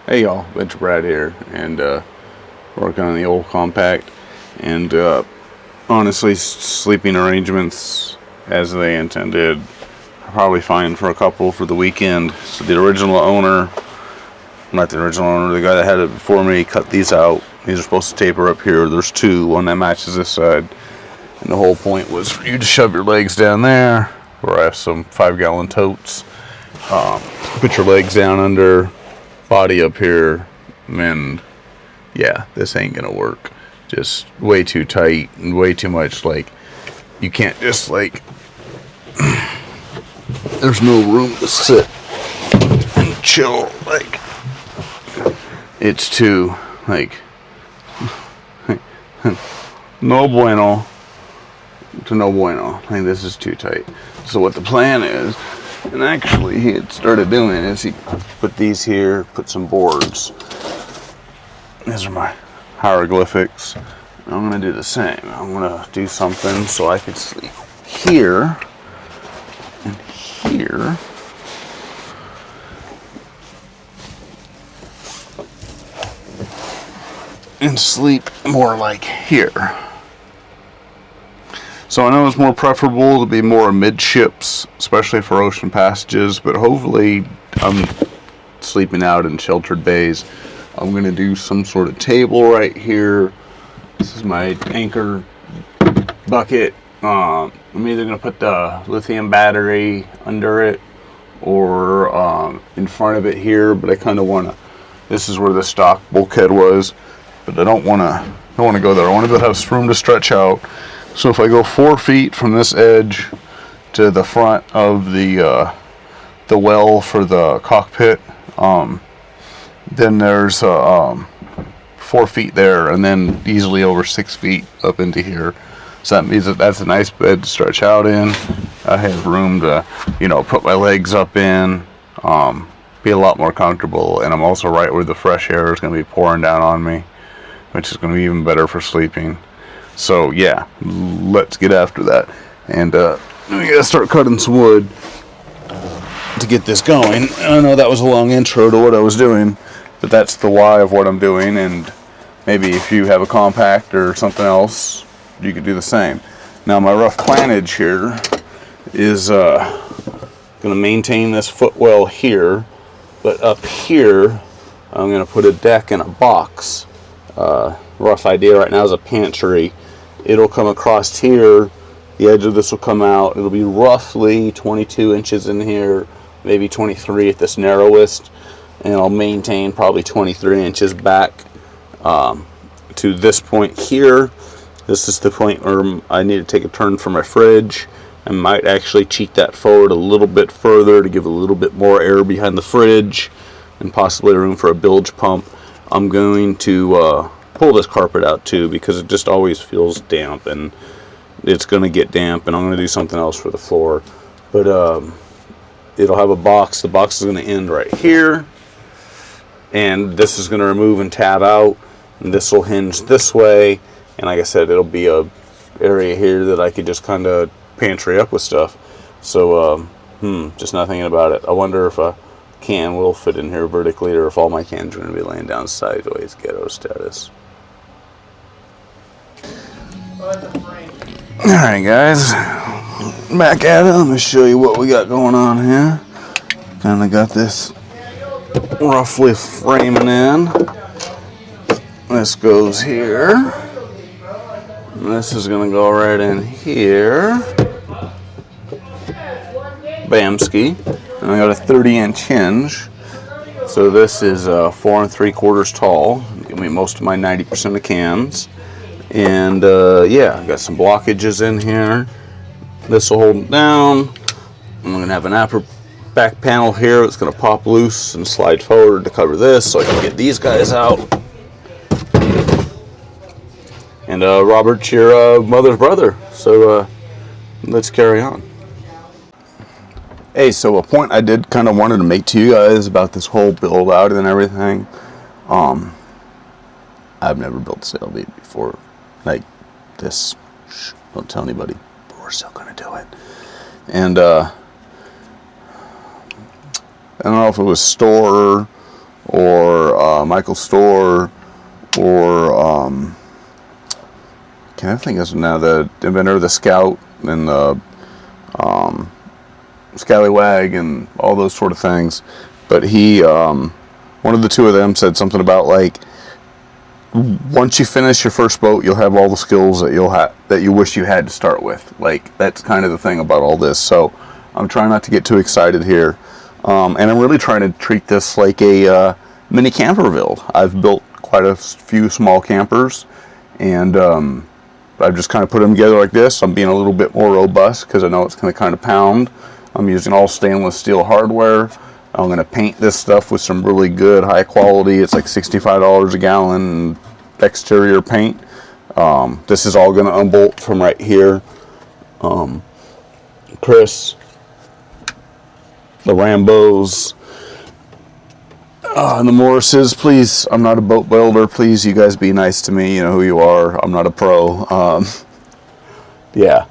Hey y'all, it's Brad here, and working on the old compact, and honestly, sleeping arrangements as they intended are probably fine for a couple for the weekend. So the original owner, not the original owner, the guy that had it before me, cut these out. These are supposed to taper up here. There's two, one that matches this side, and the whole point was for you to shove your legs down there, where I have some 5-gallon totes. Put your legs down under, body up here, and yeah, this ain't gonna work. Just way too tight and way too much, like, you can't just, like, there's no room to sit and chill, like, it's too, like, no bueno to no bueno. I think this is too tight. So what the plan is, and actually he had started doing, is he put these here, put some boards. These are my hieroglyphics. I'm gonna do the same. I'm gonna do something so I could sleep here and here. And sleep more like here. So I know it's more preferable to be more midships, especially for ocean passages, but hopefully I'm sleeping out in sheltered bays. I'm going to do some sort of table right here. This is my anchor bucket. I'm either going to put the lithium battery under it or in front of it here, but I kind of want to, this is where the stock bulkhead was, but I don't want to go there. I want to have room to stretch out. So if I go 4 feet from this edge to the front of the well for the cockpit, then there's 4 feet there, and then easily over 6 feet up into here. So that means that's a nice bed to stretch out in. I have room to, put my legs up in, be a lot more comfortable, and I'm also right where the fresh air is going to be pouring down on me, which is going to be even better for sleeping. So yeah, let's get after that. And we gotta start cutting some wood to get this going. And I know that was a long intro to what I was doing, but that's the why of what I'm doing. And maybe if you have a compact or something else, you could do the same. Now my rough planage here is gonna maintain this footwell here, but up here I'm gonna put a deck and a box. Rough idea right now is a pantry. It'll come across here, the edge of this will come out, it'll be roughly 22 inches in here, maybe 23 at this narrowest, and I'll maintain probably 23 inches back to this point here. This is the point where I need to take a turn for my fridge. I might actually cheat that forward a little bit further to give a little bit more air behind the fridge and possibly room for a bilge pump. I'm going to pull this carpet out too, because it just always feels damp, and it's going to get damp, and I'm going to do something else for the floor. But it'll have a box. The box is going to end right here, and this is going to remove and tab out, and this will hinge this way, and like I said, it'll be a area here that I could just kind of pantry up with stuff. So just not thinking about it. I wonder if a can will fit in here vertically, or if all my cans are going to be laying down sideways, ghetto status. Alright guys, back at it. Let me show you what we got going on here. Kind of got this roughly framing in. This goes here. This is going to go right in here. Bamski. And I got a 30-inch hinge. So this is 4 3/4 tall. Give me most of my 90% of cans. And yeah, I got some blockages in here. This will hold it down. I'm going to have an upper back panel here that's going to pop loose and slide forward to cover this, so I can get these guys out. And Robert's your mother's brother, so let's carry on. Hey, so a point I did kind of wanted to make to you guys about this whole build out and everything. I've never built a sail before like this. Shh, don't tell anybody, but we're still gonna do it. And I don't know if it was store or Michael Store, or can't I think of now, the inventor of the Scout and the Scallywag and all those sort of things. But he, one of the two of them said something about like, once you finish your first boat, you'll have all the skills that you wish you had to start with. Like, that's kind of the thing about all this. So I'm trying not to get too excited here, and I'm really trying to treat this like a mini camper build. I've built quite a few small campers, and I've just kind of put them together like this. I'm being a little bit more robust because I know it's going to kind of pound. I'm using all stainless steel hardware. I'm going to paint this stuff with some really good high quality, it's like $65 a gallon exterior paint. This is all going to unbolt from right here. Chris, the Rambos, and the Morrises, please, I'm not a boat builder, please you guys be nice to me, you know who you are, I'm not a pro. Yeah,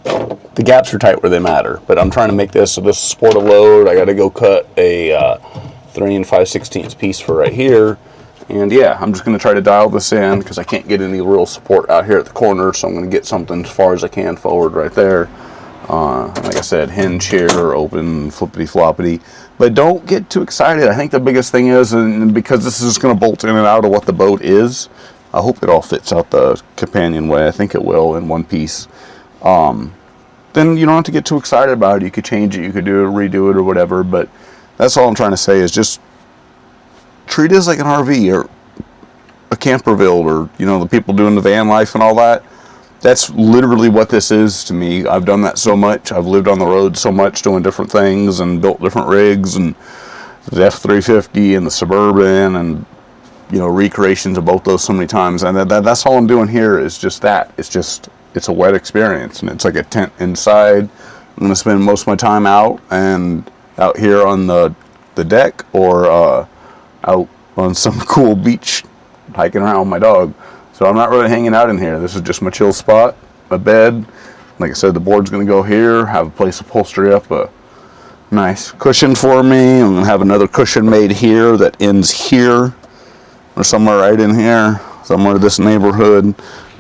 the gaps are tight where they matter, but I'm trying to make this so this will support a load. I got to go cut a 3 5/16 piece for right here, and yeah, I'm just going to try to dial this in because I can't get any real support out here at the corner, so I'm going to get something as far as I can forward right there. Like I said, hinge here, open, flippity floppity, but don't get too excited. I think the biggest thing is, and because this is going to bolt in and out of what the boat is, I hope it all fits out the companionway. I think it will in one piece. Then you don't have to get too excited about it. You could change it, you could do it, redo it, or whatever, but that's all I'm trying to say is just treat it as like an RV or a camper build, or, you know, the people doing the van life and all that. That's literally what this is to me. I've done that so much. I've lived on the road so much doing different things and built different rigs, and the F-350 and the Suburban, and, you know, recreations of both those so many times. And that's all I'm doing here is just that. It's a wet experience, and it's like a tent inside. I'm going to spend most of my time out here on the deck, or out on some cool beach hiking around with my dog. So I'm not really hanging out in here. This is just my chill spot, my bed. Like I said, the board's going to go here. Have a place to upholstery up a nice cushion for me. I'm going to have another cushion made here that ends here, or somewhere right in here, somewhere in this neighborhood.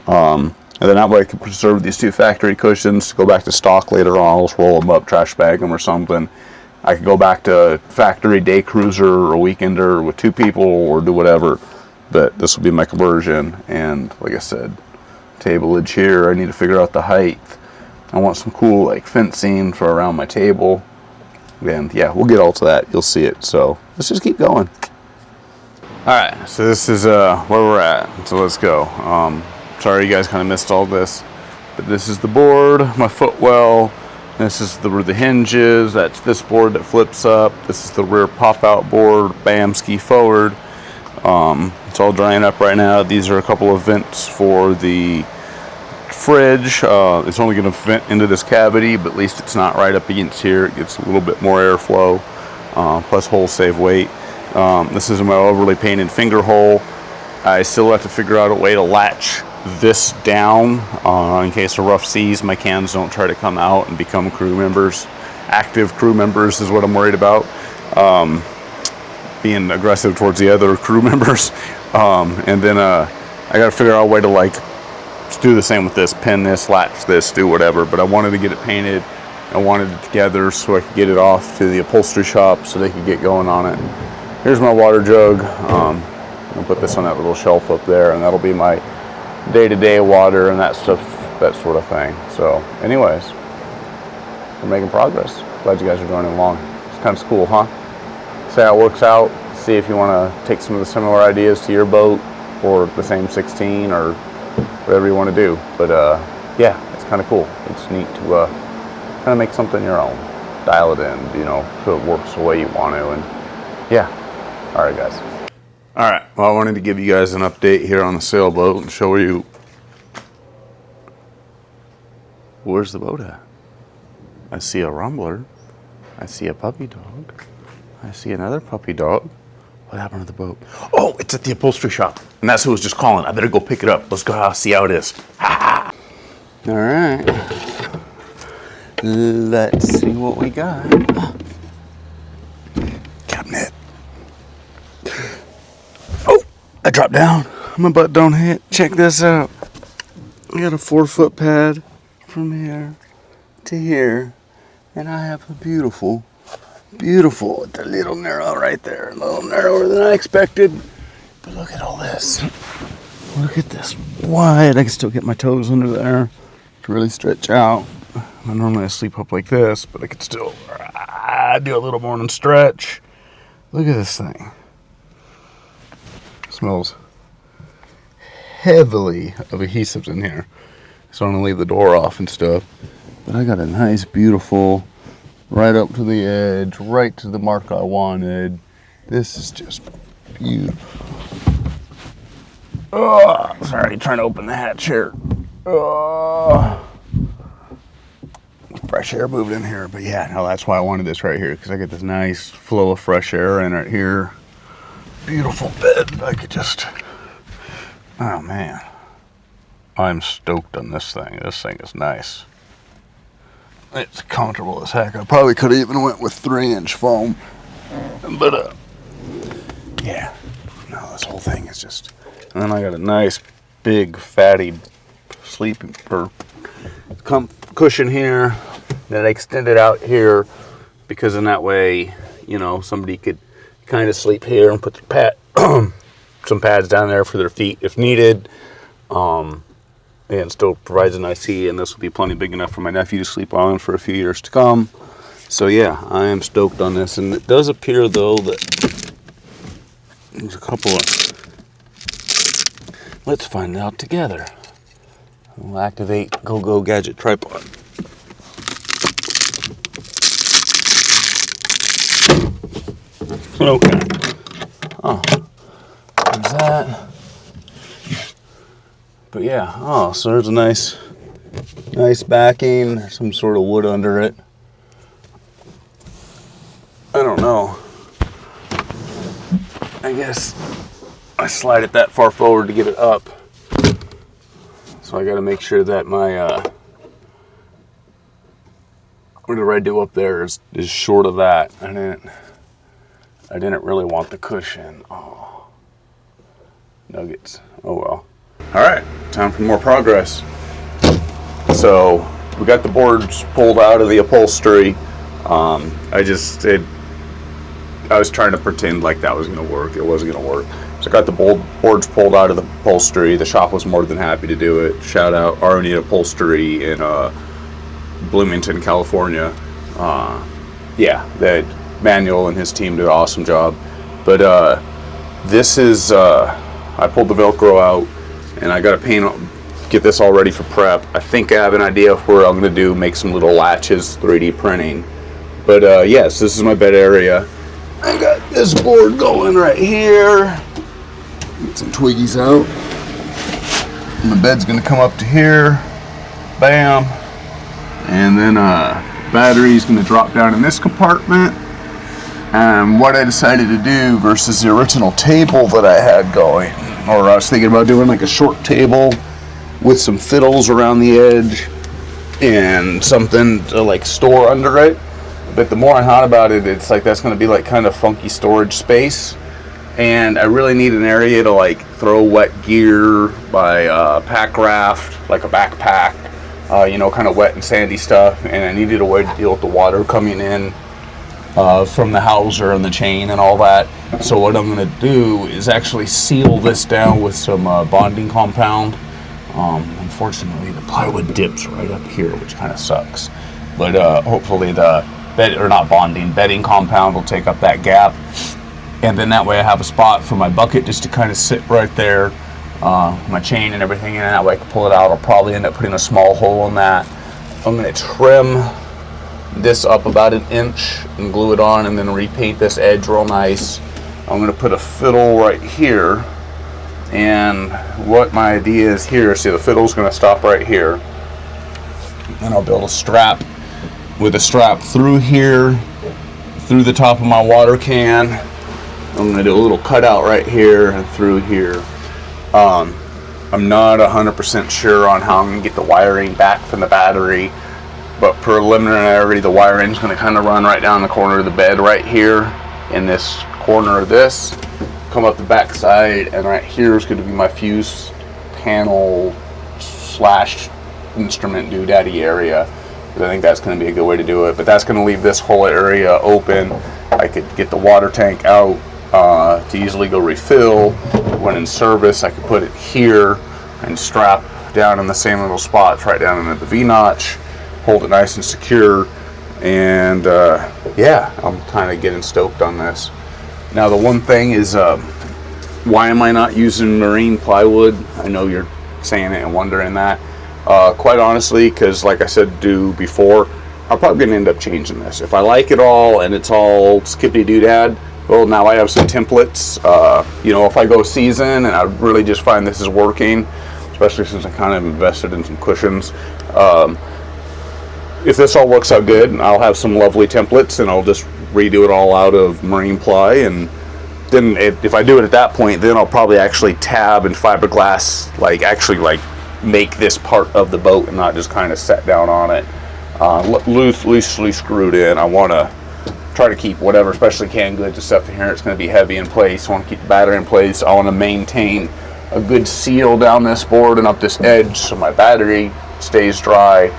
And then that way I can preserve these 2 factory cushions, go back to stock later on. I'll just roll them up, trash bag them or something. I could go back to factory day cruiser or weekender with 2 people, or do whatever. But this will be my conversion. And like I said, tablage here. I need to figure out the height. I want some cool like fencing for around my table. And yeah, we'll get all to that. You'll see it. So let's just keep going. All right, so this is where we're at. So let's go. Sorry you guys kind of missed all this, but this is the board, my footwell. This is where the hinge is. That's this board that flips up. This is the rear pop-out board. Bam, ski forward. It's all drying up right now. These are a couple of vents for the fridge. It's only going to vent into this cavity, but at least it's not right up against here. It gets a little bit more airflow, plus holes save weight. This is my overly painted finger hole. I still have to figure out a way to latch this down in case of rough seas. My cans don't try to come out and become crew members. Active crew members is what I'm worried about. Being aggressive towards the other crew members. And then I got to figure out a way to like do the same with this, pin this, latch this, do whatever. But I wanted to get it painted. I wanted it together so I could get it off to the upholstery shop so they could get going on it. Here's my water jug. I'll put this on that little shelf up there, and that'll be my day-to-day water and that stuff, that sort of thing. So anyways, we're making progress. Glad you guys are joining along. It's kind of cool, huh? See how it works out. See if you want to take some of the similar ideas to your boat, or the same 16, or whatever you want to do. But yeah, it's kind of cool. It's neat to kind of make something your own, dial it in, you know, so it works the way you want to. And yeah, all right guys. All right, well, I wanted to give you guys an update here on the sailboat and show you where's the boat at. I see a rumbler. I see a puppy dog. I see another puppy dog. What happened to the boat? Oh, it's at the upholstery shop. And that's who was just calling. I better go pick it up. Let's go see how it is. Ha ha! All right. Let's see what we got. Cabinet. I drop down, my butt don't hit. Check this out. I got a 4-foot pad from here to here, and I have a beautiful, with a little narrow right there, a little narrower than I expected. But look at all this. Look at this wide. I can still get my toes under there to really stretch out. I normally sleep up like this, but I could still do a little morning stretch. Look at this thing. It smells heavily of adhesives in here, so I'm gonna leave the door off and stuff. But I got a nice, beautiful, right up to the edge, right to the mark I wanted. This is just beautiful. Oh, sorry, trying to open the hatch here. Oh. Fresh air moved in here, but yeah, no, that's why I wanted this right here, because I get this nice flow of fresh air in right here. Beautiful bed. I could just, oh man, I'm stoked on this thing. This thing is nice. It's comfortable as heck. I probably could have even went with 3-inch foam, but yeah, no, this whole thing is just. And then I got a nice big fatty sleeping cushion here that I extended out here, because in that way, you know, somebody could kind of sleep here and put the some pads down there for their feet if needed. And still provides a nice seat, and this will be plenty big enough for my nephew to sleep on for a few years to come. So yeah, I am stoked on this, and it does appear though that there's a couple of. Let's find out together. We'll activate Go Gadget tripod. Okay. Oh, there's that. But yeah, oh, so there's a nice backing. There's some sort of wood under it. I don't know. I guess I slide it that far forward to get it up. So I got to make sure that my whatever I do up there is short of that. I didn't really want the cushion. Oh, nuggets. Oh well. All right, time for more progress. So we got the boards pulled out of the upholstery. I was trying to pretend like that was going to work. It wasn't going to work. So I got the boards pulled out of the upholstery. The shop was more than happy to do it. Shout out Arnie Upholstery in Bloomington, California. Yeah, that Manuel and his team did an awesome job. But this is, I pulled the Velcro out, and I got to get this all ready for prep. I think I have an idea of where I'm going to make some little latches, 3D printing. But yes, this is my bed area. I got this board going right here. Get some twiggies out. And the bed's going to come up to here. Bam. And then battery's going to drop down in this compartment. And what I decided to do versus the original table that I had going, or I was thinking about doing like a short table with some fiddles around the edge and something to like store under it. But the more I thought about it, it's like that's going to be like kind of funky storage space, and I really need an area to like throw wet gear by pack raft, like a backpack, kind of wet and sandy stuff, and I needed a way to deal with the water coming in from the houser and the chain and all that. So what I'm going to do is actually seal this down with some bonding compound. Unfortunately, the plywood dips right up here, which kind of sucks. But hopefully the bedding compound will take up that gap, and then that way I have a spot for my bucket just to kind of sit right there, my chain and everything, and that way I can pull it out. I'll probably end up putting a small hole in that. I'm going to trim this up about 1 inch and glue it on, and then repaint this edge real nice. I'm going to put a fiddle right here, and what my idea is here, see the fiddle's going to stop right here, and I'll build a strap with a strap through here, through the top of my water can. I'm gonna do a little cutout right here and through here. I'm not 100% sure on how I'm gonna get the wiring back from the battery, but preliminarily the wiring's gonna kind of run right down the corner of the bed right here in this corner of this. come up the back side, and right here is going to be my fuse panel slash instrument doodaddy area. I think that's going to be a good way to do it, but that's going to leave this whole area open. I could get the water tank out to easily go refill. When in service, I could put it here and strap down in the same little spots right down into the V-notch, hold it nice and secure, and yeah, I'm kind of getting stoked on this. Now the one thing is, why am I not using marine plywood? I know you're saying it and wondering that. Quite honestly, because like I said before, I'm probably going to end up changing this. If I like it all and it's all skippity-doodad, well, now I have some templates. You know, if I go season and I really just find this is working, especially since I kind of invested in some cushions, if this all works out good, I'll have some lovely templates and I'll just redo it all out of marine ply. And then if I do it at that point, then I'll probably actually tab and fiberglass, like actually like make this part of the boat and not just kind of set down on it. Loosely screwed in. I want to try to keep whatever, especially canned goods and stuff in here. It's going to be heavy in place. I want to keep the battery in place. I want to maintain a good seal down this board and up this edge so my battery stays dry,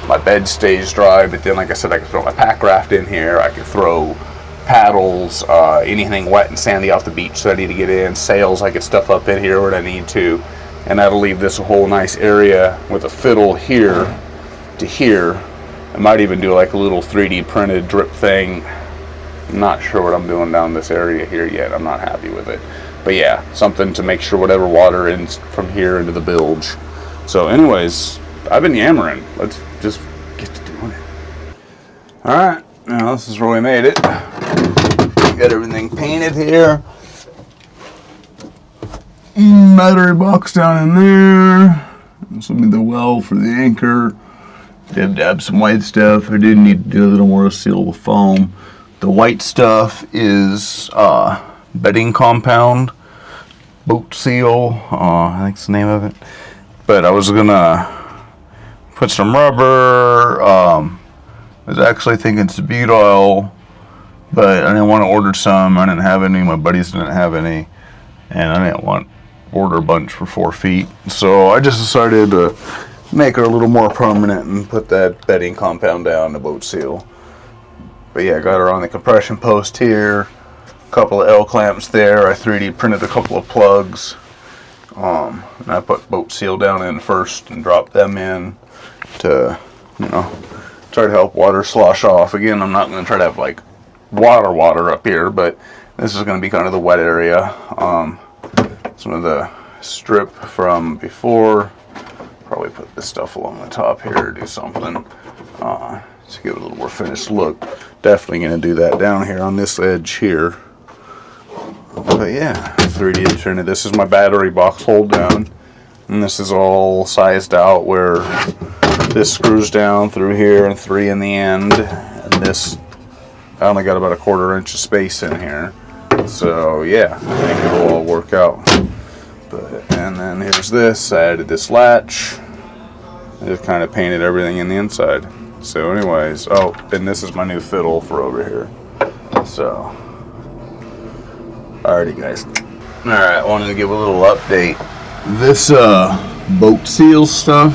my bed stays dry. But then, like I said, I can throw my pack raft in here. I can throw paddles, anything wet and sandy off the beach that I need to get in, sails I can stuff up in here when I need to, and that'll leave this a whole nice area with a fiddle here to here. I might even do like a little 3D printed drip thing. I'm not sure what I'm doing down this area here yet. I'm not happy with it. But yeah, something to make sure whatever water ends from here into the bilge. So anyways, I've been yammering. Let's just get to doing it. Alright, now this is where we made it. Got everything painted here. Battery box down in there. This will be the well for the anchor. Did add some white stuff. I did need to do a little more seal with foam. The white stuff is bedding compound, boat seal, I think it's the name of it. But I was gonna put some rubber. I was actually thinking it's bead oil, but I didn't want to order some. I didn't have any. My buddies didn't have any, and I didn't want to order a bunch for 4 feet. So I just decided to make her a little more permanent and put that bedding compound down, the boat seal. But yeah, I got her on the compression post here, a couple of L clamps there. I 3D printed a couple of plugs, and I put boat seal down in first and dropped them in to, you know, try to help water slosh off. Again, I'm not going to try to have like water up here, but this is going to be kind of the wet area. Some of the strip from before. Probably put this stuff along the top here or do something to give it a little more finished look. Definitely going to do that down here on this edge here. But yeah, 3D printed. This is my battery box hold down, and this is all sized out where this screws down through here and 3 in the end, and this I only got about a 1/4 inch of space in here. So yeah, I think it'll all work out. And then here's this. I added this latch. I just kind of painted everything in the inside. So anyways, oh, and this is my new fiddle for over here. So, alrighty guys. Alright, I wanted to give a little update. This boat seal stuff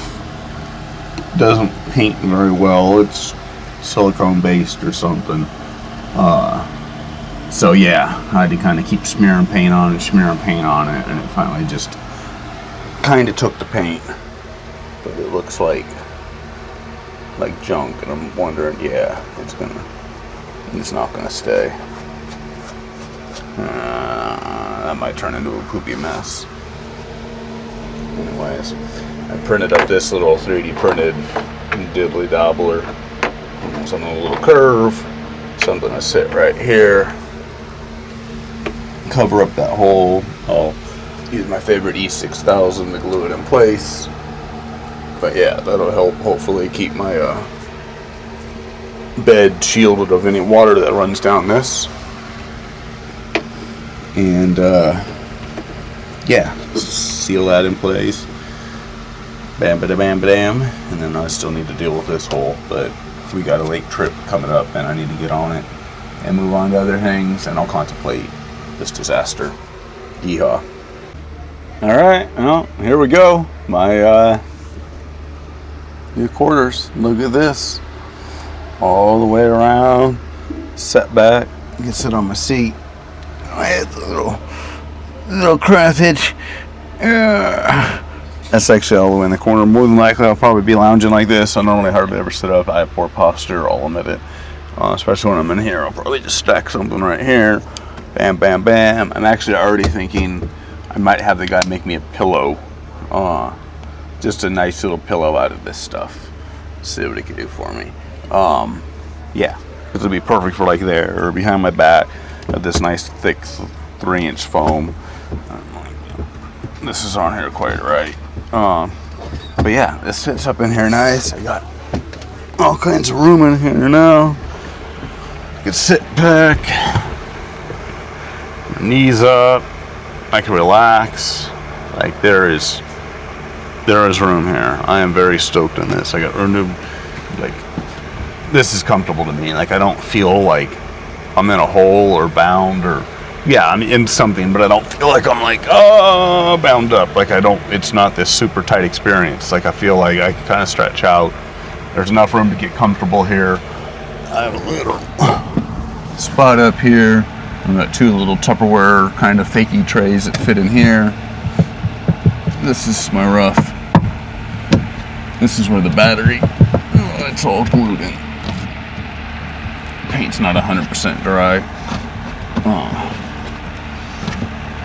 doesn't paint very well. It's silicone based or something. So yeah, I had to kind of keep smearing paint on it, and it finally just kind of took the paint. But it looks like junk, and I'm wondering, yeah, it's not gonna stay. That might turn into a poopy mess. Anyways, I printed up this little 3D printed dibbly dobbler. Something with a little curve, something to sit right here. Cover up that hole. I'll use my favorite E6000 to glue it in place. But yeah, that'll help hopefully keep my bed shielded of any water that runs down this. And yeah, seal that in place. Bam, bada, bam, bam. And then I still need to deal with this hole, but we got a lake trip coming up and I need to get on it and move on to other things, and I'll contemplate this disaster. Yeehaw. All right, well, here we go. My new quarters. Look at this. All the way around, set back. I can sit on my seat. I had the little craft hitch. That's actually all the way in the corner. More than likely, I'll probably be lounging like this. I normally hardly ever sit up. I have poor posture, I'll admit it. Especially when I'm in here, I'll probably just stack something right here. Bam, bam, bam. I'm actually already thinking I might have the guy make me a pillow. Just a nice little pillow out of this stuff. See what he can do for me. Yeah, it'll be perfect for like there or behind my back. I have this nice thick 3-inch foam. This is on here quite right. But yeah, this fits up in here nice. I got all kinds of room in here now. I can sit back, knees up. I can relax. Like there is room here. I am very stoked on this. I got renewed. Like this is comfortable to me. Like I don't feel like I'm in a hole or bound or. Yeah, I'm in something, but I don't feel like I'm like, bound up. Like I don't, it's not this super tight experience. Like I feel like I can kind of stretch out. There's enough room to get comfortable here. I have a little spot up here. I've got 2 little Tupperware kind of fakey trays that fit in here. This is my rough. This is where the battery, it's all glued in. Paint's not 100% dry.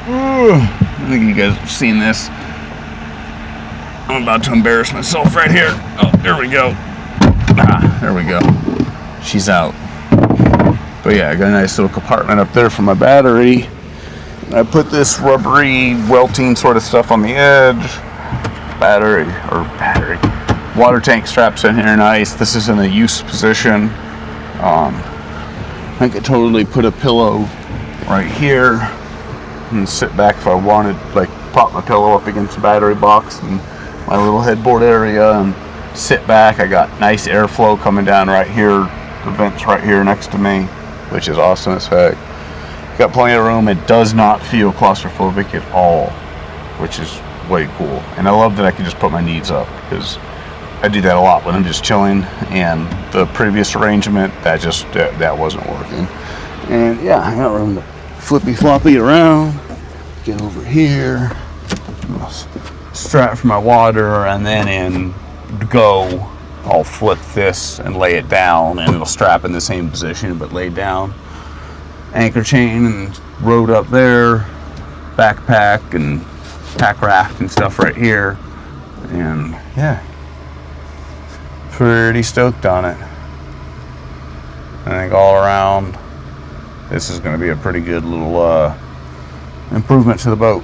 I think you guys have seen this. I'm about to embarrass myself right here. Oh, there we go. There we go. She's out. But yeah, I got a nice little compartment up there for my battery. I put this rubbery welting sort of stuff on the edge. Water tank straps in here nice. This is in a use position. I could totally put a pillow right here and sit back if I wanted, like prop my pillow up against the battery box and my little headboard area and sit back. I got nice airflow coming down right here, the vents right here next to me, which is awesome as heck. Got plenty of room. It does not feel claustrophobic at all, which is way cool. And I love that I can just put my knees up because I do that a lot when I'm just chilling, and the previous arrangement that wasn't working. And yeah, I got room to flippy floppy around, get over here, strap for my water, and then in go I'll flip this and lay it down and it'll strap in the same position but laid down. Anchor chain and road up there, backpack and pack raft and stuff right here, and yeah, pretty stoked on it. I think all around this is going to be a pretty good little improvement to the boat.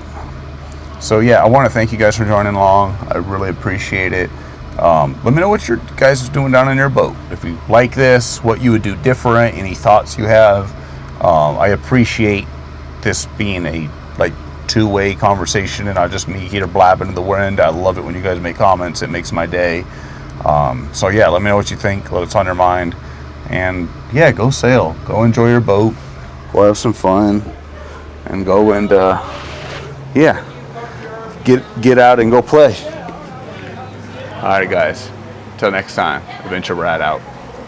So yeah, I want to thank you guys for joining along. I really appreciate it. Let me know what your guys is doing down in your boat. If you like this, what you would do different, any thoughts you have. I appreciate this being a like two-way conversation and not just me here blabbing in the wind. I love it when you guys make comments. It makes my day. So yeah, let me know what you think, what's on your mind, and yeah, go sail, go enjoy your boat, go have some fun, and go and yeah, get out and go play. All right, guys, till next time, Adventure Rat out.